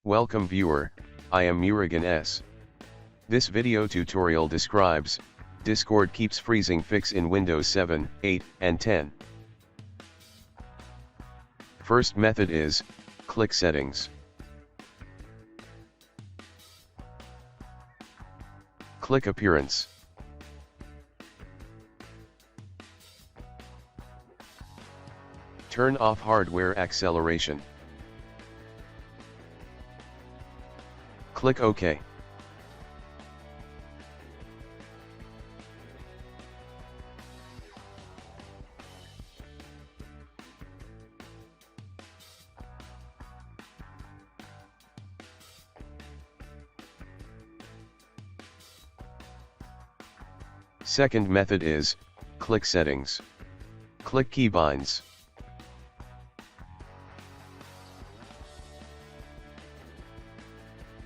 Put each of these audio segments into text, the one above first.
Welcome viewer, I am Murugan S. This video tutorial describes, Discord keeps freezing fix in Windows 7, 8, and 10. First method is, click Settings. Click Appearance. Turn off hardware acceleration. Click OK. Second method is, click Settings. Click Keybinds.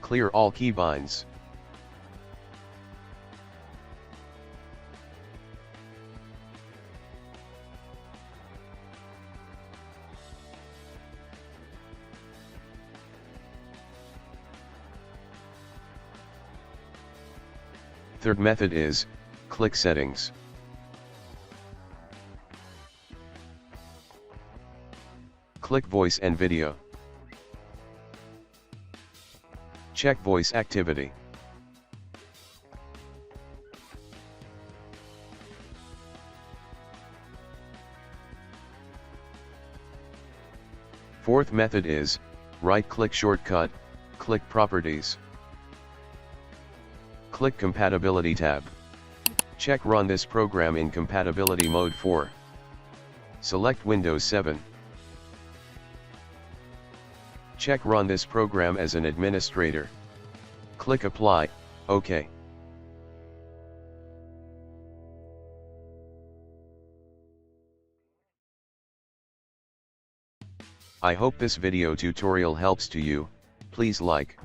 Clear all keybinds. Third method is, click Settings. Click Voice and Video. Check voice activity. Fourth method is, right-click shortcut, click Properties. Click Compatibility tab. Check Run this program in compatibility mode 4. Select Windows 7. Check Run this program as an administrator. Click Apply, OK. I hope this video tutorial helps to you. Please like,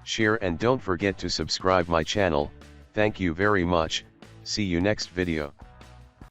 share and don't forget to subscribe my channel. Thank you very much. See you next video.